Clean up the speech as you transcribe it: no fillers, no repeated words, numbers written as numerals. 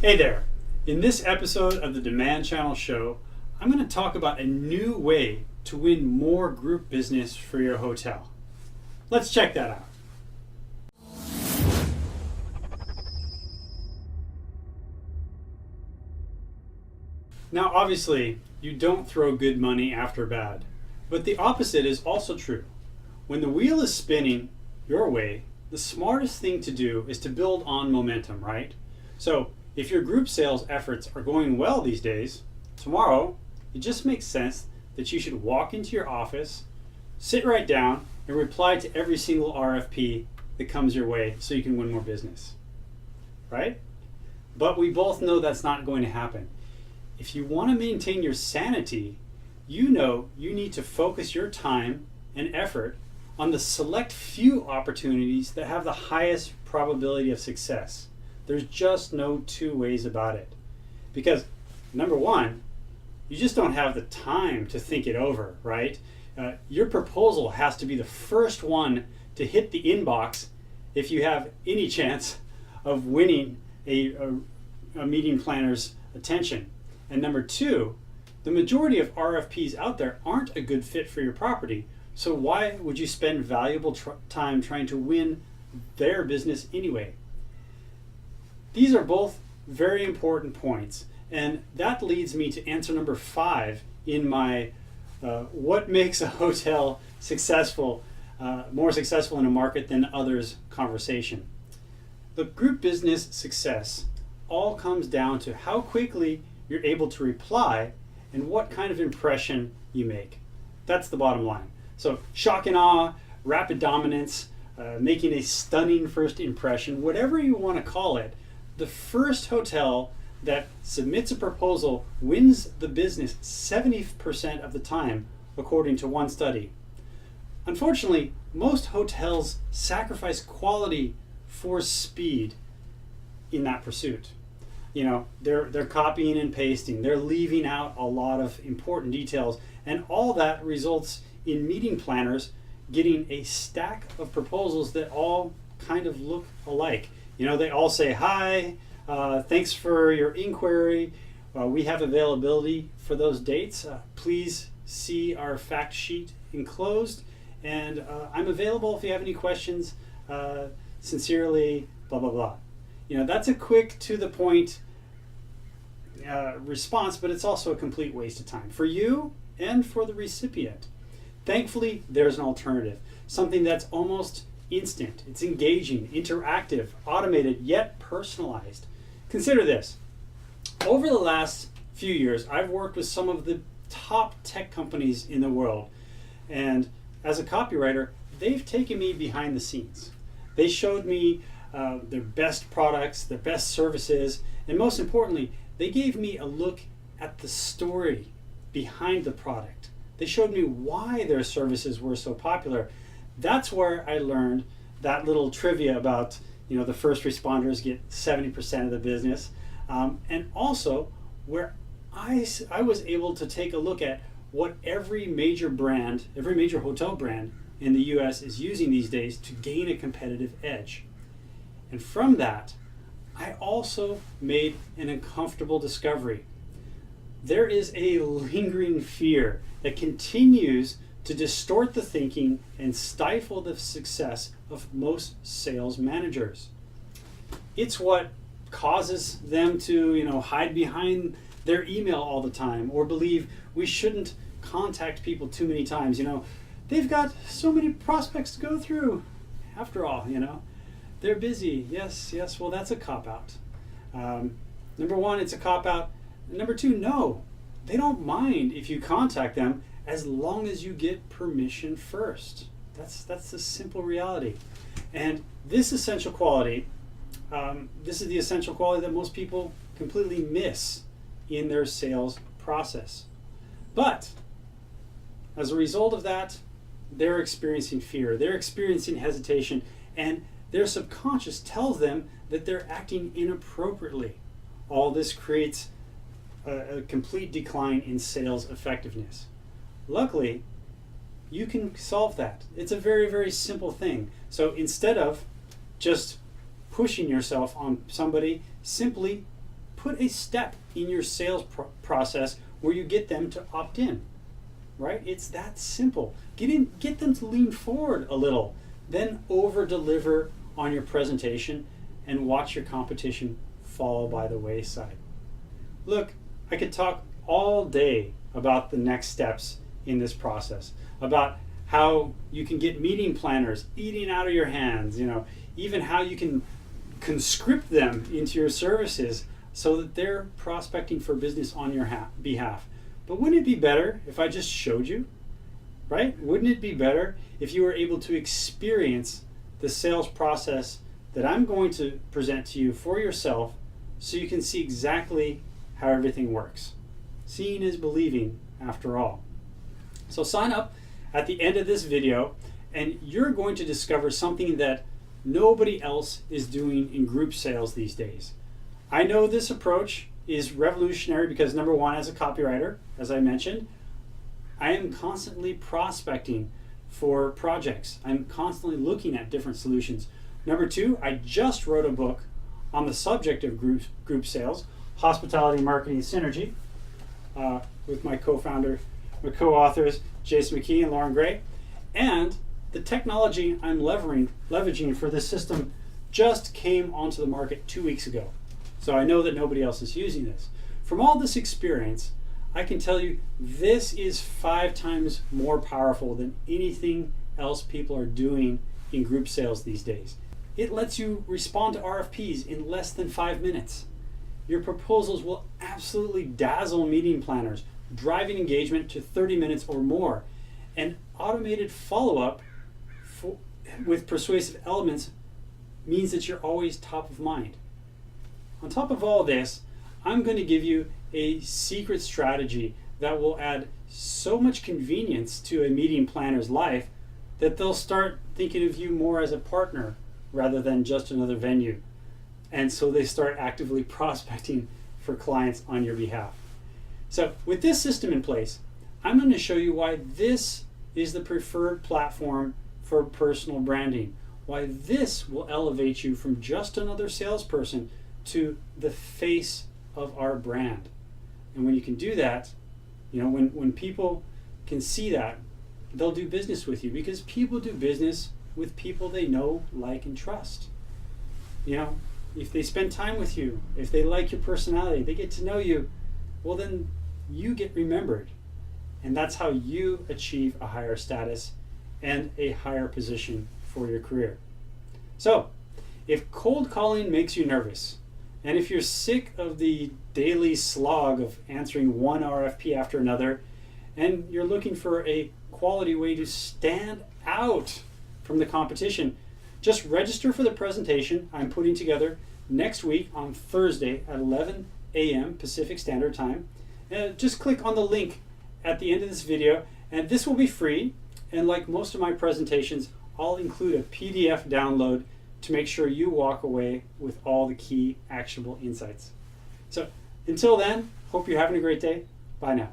Hey there! In this episode of the Demand Channel Show, I'm going to talk about a new way to win more group business for your hotel. Let's check that out. Now, obviously, you don't throw good money after bad, but the opposite is also true. When the wheel is spinning your way, the smartest thing to do is to build on momentum, right? So, if your group sales efforts are going well these days, tomorrow it just makes sense that you should walk into your office, sit right down, and reply to every single RFP that comes your way so you can win more business, right? But we both know that's not going to happen. If you want to maintain your sanity, you know you need to focus your time and effort on the select few opportunities that have the highest probability of success. There's just no two ways about it. Because, number one, you just don't have the time to think it over, right? Your proposal has to be the first one to hit the inbox if you have any chance of winning a meeting planner's attention. And number two, the majority of RFPs out there aren't a good fit for your property. So why would you spend valuable time trying to win their business anyway? These are both very important points, and that leads me to answer number 5 in my what makes a hotel successful, more successful in a market than others conversation. The group business success all comes down to how quickly you're able to reply and what kind of impression you make. That's the bottom line. So shock and awe, rapid dominance, making a stunning first impression, whatever you want to call it, the first hotel that submits a proposal wins the business 70% of the time, according to one study. Unfortunately, most hotels sacrifice quality for speed in that pursuit. You know, they're copying and pasting, they're leaving out a lot of important details, and all that results in meeting planners getting a stack of proposals that all kind of look alike. You know, they all say, hi, thanks for your inquiry. We have availability for those dates. Please see our fact sheet enclosed. And I'm available if you have any questions. Sincerely, blah, blah, blah. You know, that's a quick, to the point response, but it's also a complete waste of time for you and for the recipient. Thankfully, there's an alternative, something that's almost instant. It's engaging, interactive, automated, yet personalized. Consider this. Over the last few years, I've worked with some of the top tech companies in the world. And as a copywriter, they've taken me behind the scenes. They showed me their best products, their best services, and most importantly, they gave me a look at the story behind the product. They showed me why their services were so popular. That's where I learned that little trivia about, you know, the first responders get 70% of the business, and also where I was able to take a look at what every major brand, every major hotel brand in the US is using these days to gain a competitive edge. And from that, I also made an uncomfortable discovery. There is a lingering fear that continues to distort the thinking and stifle the success of most sales managers. It's what causes them to, you know, hide behind their email all the time, or believe we shouldn't contact people too many times. You know, they've got so many prospects to go through. After all, you know, they're busy. Yes, well, that's a cop-out. Number one, it's a cop-out. Number two, no, they don't mind if you contact them as long as you get permission first. That's the simple reality. And this essential quality, this is the essential quality that most people completely miss in their sales process. But as a result of that, they're experiencing fear, they're experiencing hesitation, and their subconscious tells them that they're acting inappropriately. All this creates a complete decline in sales effectiveness. Luckily, you can solve that. It's a very, very simple thing. So instead of just pushing yourself on somebody, simply put a step in your sales process where you get them to opt in, right? It's that simple. Get them to lean forward a little, then over deliver on your presentation and watch your competition fall by the wayside. Look, I could talk all day about the next steps in this process, about how you can get meeting planners eating out of your hands, even how you can conscript them into your services so that they're prospecting for business on your behalf. But wouldn't it be better if I just showed you, right? Wouldn't it be better if you were able to experience the sales process that I'm going to present to you for yourself so you can see exactly how everything works? Seeing is believing, after all. So sign up at the end of this video and you're going to discover something that nobody else is doing in group sales these days. I know this approach is revolutionary because number one, as a copywriter, as I mentioned, I am constantly prospecting for projects. I'm constantly looking at different solutions. Number two, I just wrote a book on the subject of group sales, Hospitality Marketing Synergy, with my co-authors, Jason McKee and Lauren Gray. And the technology I'm leveraging for this system just came onto the market 2 weeks ago. So I know that nobody else is using this. From all this experience, I can tell you this is 5 times more powerful than anything else people are doing in group sales these days. It lets you respond to RFPs in less than 5 minutes. Your proposals will absolutely dazzle meeting planners, driving engagement to 30 minutes or more. And automated follow-up with persuasive elements means that you're always top of mind. On top of all this, I'm going to give you a secret strategy that will add so much convenience to a meeting planner's life that they'll start thinking of you more as a partner rather than just another venue. And so they start actively prospecting for clients on your behalf. So with this system in place, I'm going to show you why this is the preferred platform for personal branding, why this will elevate you from just another salesperson to the face of our brand. And when you can do that, when people can see that, they'll do business with you, because people do business with people they know, like, and trust. If they spend time with you, if they like your personality, they get to know you, well, then you get remembered. And that's how you achieve a higher status and a higher position for your career. So, if cold calling makes you nervous, and if you're sick of the daily slog of answering one RFP after another, and you're looking for a quality way to stand out from the competition, just register for the presentation I'm putting together next week on Thursday at 11 a.m. Pacific Standard Time. Just click on the link at the end of this video, and this will be free. And like most of my presentations, I'll include a PDF download to make sure you walk away with all the key actionable insights. So until then, hope you're having a great day. Bye now.